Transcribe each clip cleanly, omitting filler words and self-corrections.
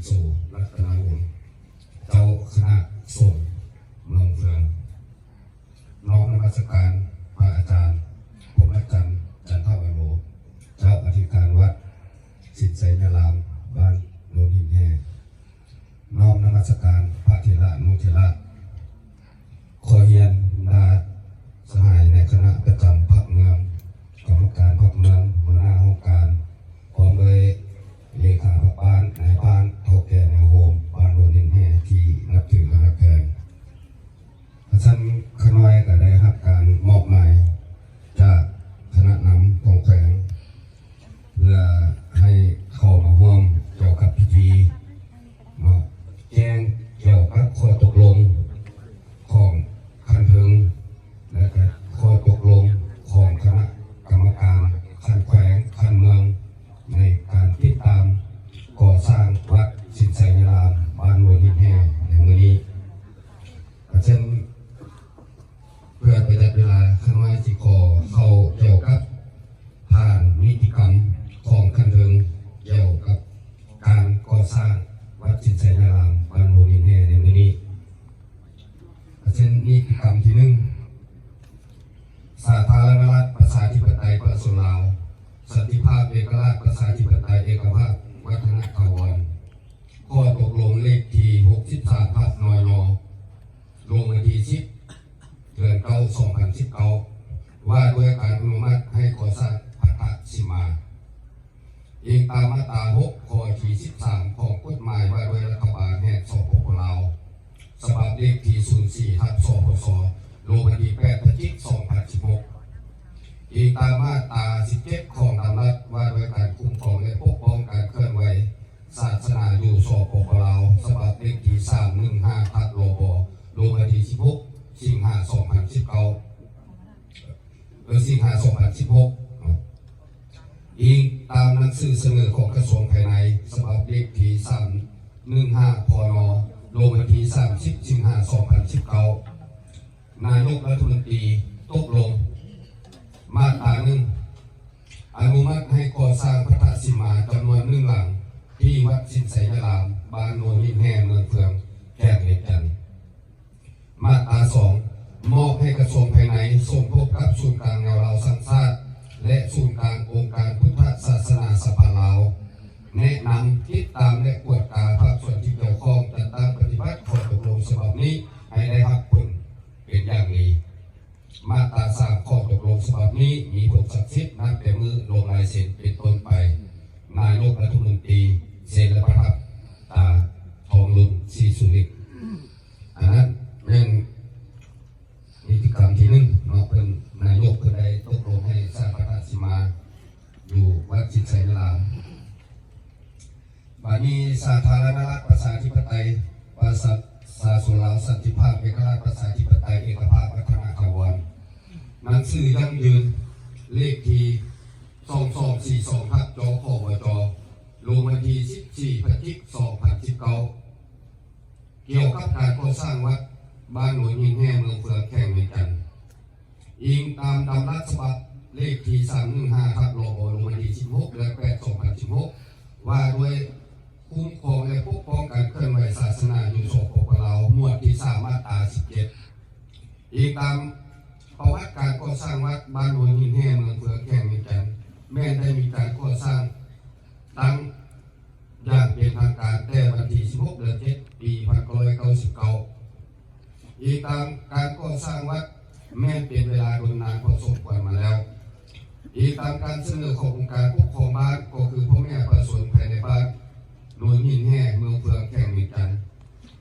โสรัตนวงศ์เจ้าคณะสงฆ์เมืองเฟืองน้อมนมัสการพระอาจารย์ผมอาจารย์จันทวโรเจ้าอธิการวัดสิทธิไสยนารามบ้านโนนหินแห่น้อมนมัสการพระเถระนุเถระขอเฮียนดาสหายในคณะประจำพรรคเมืองกรรมการพรรคเมืองหัวหน้าห้องการพร้อมด้วยเลขาพรรคบ้านนายบ้านเฒ่าแก่แนวโฮมบ้านโนนหินแห่ที่นับถือและนับแพงท่านขน้อยก็ได้รับการมอบหมายจากคณะนำของแขวงเพื่อให้เข้ามาร่วมเกี่ยวกับพิธีมาแจ้งเกี่ยวกับข้อตกลงของคันเทิงและก็ข้อตกลงของคณะกรรมการคันแขวงคันเมืองในการติดตามก่อสร้างวัดสิทธิไสยนารามบ้านโนนหินแห่ในมื้อนี้เช่นเพื่อประหยัดเวลาข้างน้อยสิขอเข้าเกี่ยวกับผ่านนิติกรรมของคันเทิงเกี่ยวกับการก่อสร้างวัดสิทธิไสยนารามบ้านโนนหินแห่ในมื้อนี้เช่นนิติกรรมที่1สาธารณรัฐประชาธิปไตยประชาชนลาวสันติภาพเอกราชประชาธิปไตยเอกภาพวัฒนถาวรข้อตกลงเลขที่63พัดนอยลงวันที่10 เดือน9 2019ว่าด้วยการอนุมัติให้ก่อสร้างพัทสิมาอีกตามมาตรา6ข้อที่13ของกฎหมายว่าด้วยรัฐบาลแห่งสปป.ลาวฉบับเลขที่04/สปส.ลงวันที่8 พฤศจิกายน 2016อีกตามมาตรา17ของตำรัฐว่าด้วยการคุ้มครองและปกป้องการเคลื่อนไหวศาสนาอยู่สปป.ลาวฉบับเลขที่315/ลบลงวันที่16 สิงหาคม 2016อีกตามหนังสือเสนอของกระทรวงภายในฉบับเลขที่315 พน.ลงวันที่30 สิงหาคม 2019นายกรัฐมนตรีตกลงมาตรา1อนุมัติให้ก่อสร้างพระธาตุสิมาจำนวน1 หลังที่วัดสิทธิไสยนารามบ้านโนนหินแห่เมืองเฟืองแขวงเหล็กจันทร์มาตรา2มอบให้กระทรวงภายในส่งพบกับศูนย์กลางแนวเราสังชาติและศูนย์กลางองค์การพุทธศาสนาสภาลาวแนะนำติดตามและกวดกาภาคส่วนที่เกี่ยวข้องจัดตั้งปฏิบัติข้อตกลงฉบับนี้ให้ได้รับผลเป็นอย่างดีมาตรา3ข้อตกลงฉบับนี้มีผลศักดิ์สิทธิ์นับแต่มือลงลายเซ็นเป็นต้นไปนายกรัฐมนตรีเซ็นและประทับตาทองลุนศรีสุริอันนั้นเป็นนิติกรรมที่1เนาะเป็นนายกเพื่อได้ตกลงให้สร้างพระธาตุสิมาอยู่วัดสิทธิไสยนารามบัดนี้สาธารณรัฐประชาธิปไตยประชาชนลาวสันติภาพเอกราชประชาธิปไตยเอกภาพวัฒนถาวรหนังสือยั่งยืนเลขที่2242 จขวจลงวันที่14 พฤศจิกายน 2019เกี่ยวกับการก่อสร้างวัดบ้านโนนหินแห่เมืองเฟืองแขวงเหล็กจันทร์อิงตามตำรัสฉบับเลขที่315/ลบลงวันที่16 เดือน8 2016ว่าด้วยคุ้มครองและปกป้องการเคลื่อนไหวศาสนาอยู่สปป.ลาวหมวดที่3มาตรา17อีกตามประวัติการก่อสร้างวัดบ้านโนนหินแห่เมืองเฟืองแขวงเหล็กจันทร์แม้ได้มีการก่อสร้างตั้งอย่างเป็นทางการแต่วันที่16 เดือน7 ปี 1999อีกตามการก่อสร้างวัดแม้เป็นเวลาโดนนานพอสมควรมาแล้วอีกตามการเสนอขององค์การปกครองบ้านก็คือพ่อแม่ประชาชนภายในบ้านโนนหินแห่เมืองเฟืองแขวงเหล็กจันทร์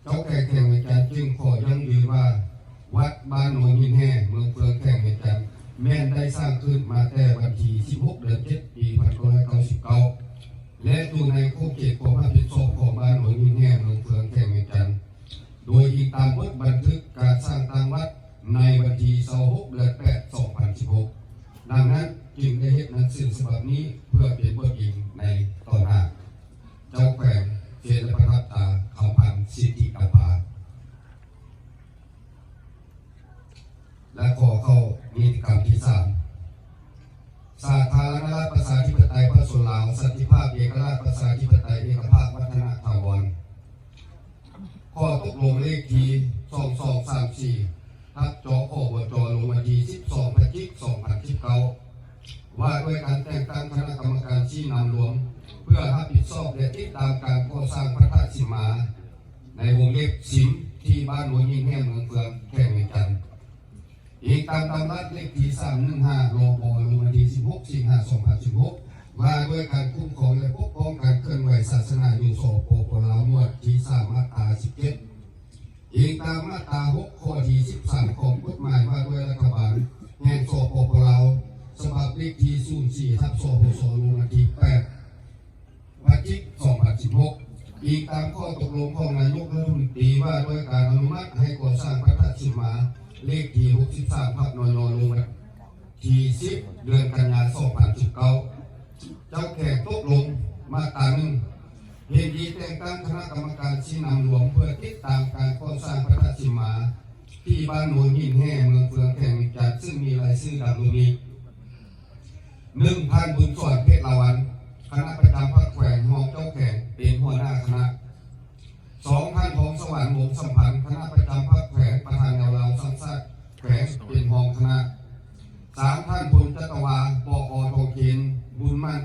เจ้าแขวงเหล็กจันทร์จึงขอยั่งยืนว่าวัดบ้านโนนหินแห่เมืองเฟืองแขวงเหล็กจันทร์แม้ได้สร้างขึ้นมาแต่วันที่16 เดือน7 ปี 1999และอยู่ในขอบเขตความรับผิดชอบของบ้านโนนหินแห่เมืองเฟืองแขวงเหล็กจันทร์โดยอีกตามบทบันทึกการสร้างตั้งวัดในวันที่26 เดือน8 2016ดังนั้นจึงได้เฮ็ดหนังสือฉบับนี้เพื่อเป็นบทอิงในตอนหน้าเจ้าแขวงเซ็นและประทับตาคำพันธ์สิทธิประภาและขอเข้านิติกรรมที่3สาธารณรัฐประชาธิปไตยประชาชนลาวสันติภาพเอกราชประชาธิปไตยเอกภาพวัฒนถาวร ตกลงเลขที่2234ทับจอขอบจลงวันที่12 พฤศจิกายน 2019ว่าด้วยการแต่งตั้งคณะกรรมการชี้นำรวมเพื่อรับผิดชอบและติดตามการก่อสร้างพระธาตุสิมาในวงเล็บสิมที่บ้านหลวงยิ่งแห่งเมืองเฟืองแข่งเวียงจันทร์อีกตามตำราเลขที่315 รบลงวันที่16 สิงหาคม 2016ว่าด้วยการคุ้มครองและปกป้องการเคลื่อนไหวศาสนาอยู่สปป.ลาวหมวดที่3 มาตรา 17อีกตามมาตรา 6 ข้อที่ 13 ของกฎหมายว่าด้วยรัฐบาลแห่งสปป.ลาวฉบับเลขที่04 ทับ สพสลงวันที่8 พฤศจิกายน 2016อีกตามข้อตกลงของนายกรัฐมนตรีว่าด้วยการอนุมัติให้ก่อสร้างพระธาตุสิมาเลขที่63 ทับ นน.ลงวันที่10 เดือนกันยายน 2019เจ้าแขกตกลงมาตราหนึ่งเห็นดีแต่งตั้งคณะกรรมการชี้นำรวมเพื่อติดตามการก่อสร้างพระธาตุสิมาที่บ้านโนนหินแห่เมืองเฟืองแข่งจัดซึ่งมีรายชื่อดังนี้ 1. ท่านบุญสอนเพชรละวันคณะประจำภาคแขวงหองเจ้าแข่งเป็นหัวหน้าคณะ 2. ท่านทองสวรรค์วงสัมพันธ์คณะประจำภาคแขวงประธานแนวเราสังสาแขวงเป็นรองคณะ 3. ท่านพลจัตวาปอทองเคนบุญมั่น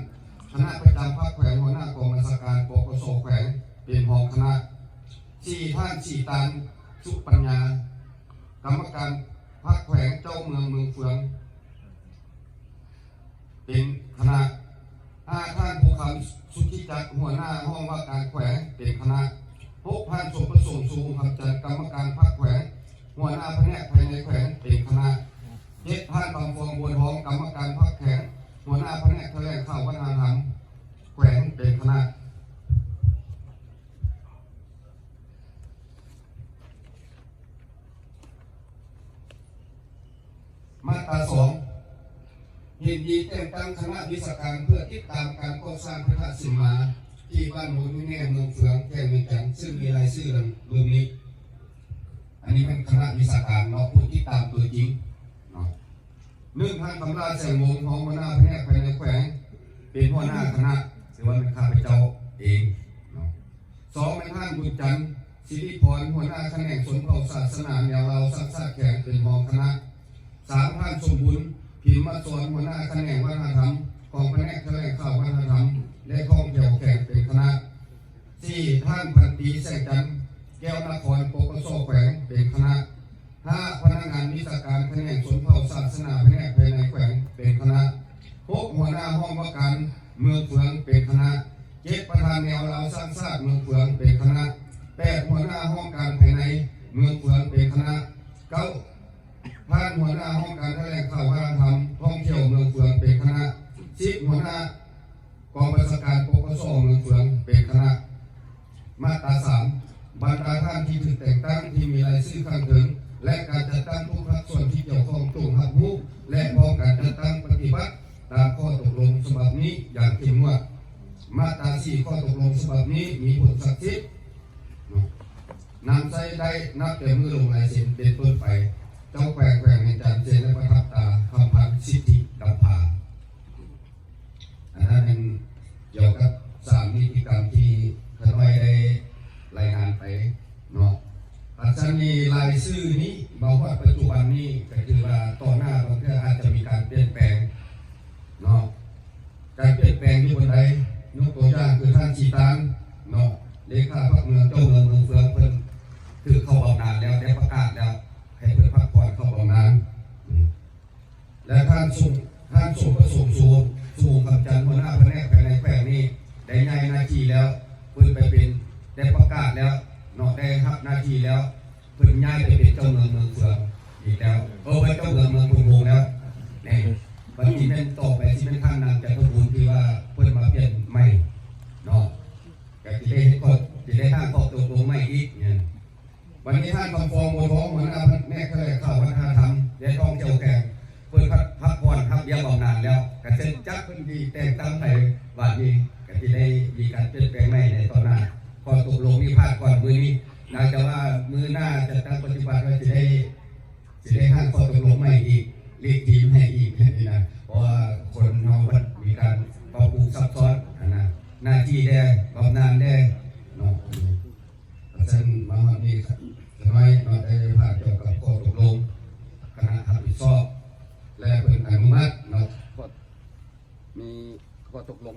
คณะประจำภาคแขวงหัวหน้ากองบัญชาการปกสแขวงเป็นรองคณะ 4. ท่านสีตานสุปัญญากรรมการภาคแขวงเจ้าเมืองเฟืองเป็นคณะ 5. ท่านภูคำสุทธิจักรหัวหน้าห้องว่าการแขวงเป็นคณะ 6. ท่านสมประสงค์สูงคำจัดกรรมการภาคแขวงหัวหน้าแผนกภายในแขวงเป็นคณะ 7. ท่านบางฟองบัวทองกรรมการภาคแขวงหัวหน้าแผนกแถลงข่าววัฒนธรรมแขวงเป็นคณะมาตรา 2ยินดีแต่งตั้งคณะวิชาการเพื่อติดตามการก่อสร้างพระธาตุสิมาที่บ้านโนนแง่เมืองเฟืองแข่งเวียงจันทร์ซึ่งมีรายชื่อดังนี้อันนี้เป็นคณะวิชาการเนาะผู้ติดตามตัวจริงเนาะ 1. ท่านกำราแสงวงของหัวหน้าแผนกภายในแขวงเป็นหัวหน้าคณะถือว่าเป็นข้าพเจ้าเองเนาะ 2. ท่านบุญจันทร์สิริพรหัวหน้าแขนงสนเผ่าศาสนาแนวเราสังสาแขวงเป็นรองคณะ 3. ท่านสมบุญพิมพ์มาสอนหัวหน้าแขนงวัฒนธรรมของแผนกแถลงข่าววัฒนธรรมและท่องเที่ยวแขกเป็นคณะ 4. ท่านพันตรีแสงจันทร์แก้วนครปกสแขวงเป็นคณะ 5. พนักงานวิชาการแขนงสนเผ่าศาสนาแผนกภายในแขวงเป็นคณะ 6. หัวหน้าห้องว่าการเมืองเฟืองเป็นคณะ 7. ประธานแนวเราสร้างชาติเมืองเฟืองเป็นคณะ 8. หัวหน้าห้องการภายในเมืองเฟืองเป็นคณะ 9. ท่านหัวหน้าห้องการแถลงข่าววัฒนธรรมท่องเที่ยวเมืองเฟืองเป็นคณะ 10. หัวหน้ากองบัญชาการปกสเมืองเฟืองเป็นคณะมาตรา 3. บรรดาท่านที่ถูกแต่งตั้งที่มีรายชื่อข้างถึงและการจัดตั้งทุกภาคส่วนที่เกี่ยวข้องตรงรับรู้และพร้อมการจัดตั้งปฏิบัติตามข้อตกลงฉบับนี้อย่างเข้มงวดมาตรา 4 ข้อตกลงฉบับนี้มีผลศักดิ์สิทธิ์นำใช้ได้นับแต่เมื่อลงลายเซ็นเป็นต้นไปเจ้าแขวงในจันทร์เจนและประทับตาคำพันสิทธิดำพาอันนั้นเป็นเกี่ยวกับ3นิติกรรมที่ท่านไว้ได้รายงานไปเนาะอาจารย์มีรายชื่อนี้บอกว่าปัจจุบันนี้ก็คือว่าต่อหน้าบางทีอาจจะมีการเปลี่ยนแปลงเนาะการเปลี่ยนแปลงอยู่บนใดยกตัวอย่างคือท่านชีตานเนาะเลขาพรรคเมืองเจ้าเมืองเฟืองเพิ่นคือเข้าบำนาญแล้วได้ประกาศแล้วให้เพิ่นพักผ่อนเข้าบำนาญและท่านส่งประสงค์สูงคำจันทร์หัวหน้าแผนกภายในแขวงนี้ได้ย้ายหน้าที่แล้วเพิ่นไปเป็นได้ประกาศแล้วเนาะได้รับหน้าที่แล้วเพิ่นย้ายไปเป็นเจ้าเมืองเฟืองอีกแล้วไปเจ้าเมืองพุนพงแล้วนี่บางทีเป็นต่อไปที่เป็นท่านนางจักรพูนที่ว่าเพิ่นมาเปลี่ยนใหม่เนาะก็จะได้ท่านตกลงใหม่อีกเนี่ยวันนี้ท่านบางฟองบัวทองหัวหน้าแม่ก็เลยเข้าวัฒนธรรมและท่องเที่ยวแขกเพิ่นพักผ่อนครับเบี้ยบำนาญแล้วก็เช่นจักเพิ่นดีแต่งตั้งไปวันนี้ก็จะได้มีการเปลี่ยนแปลงใหม่ในตอนหน้าพอตกลงมีพลาดก่อนมือนี้น่าจะว่ามือหน้าจะตั้งปฏิบัติว่าจะได้ห้างข้อตกลงใหม่อีกเรียกทีมให้อีกนี่นะเพราะว่าคนเรามันมีการปรับปรุงซับซ้อนนะหน้าที่ได้บำนาญได้เนาะซึ่งมาวันนี้ ทำไมเราได้ผ่านเกี่ยวกับข้อตกลงคณะรับผิดชอบและเป็นอนุมัติเนาะ มีข้อตกลง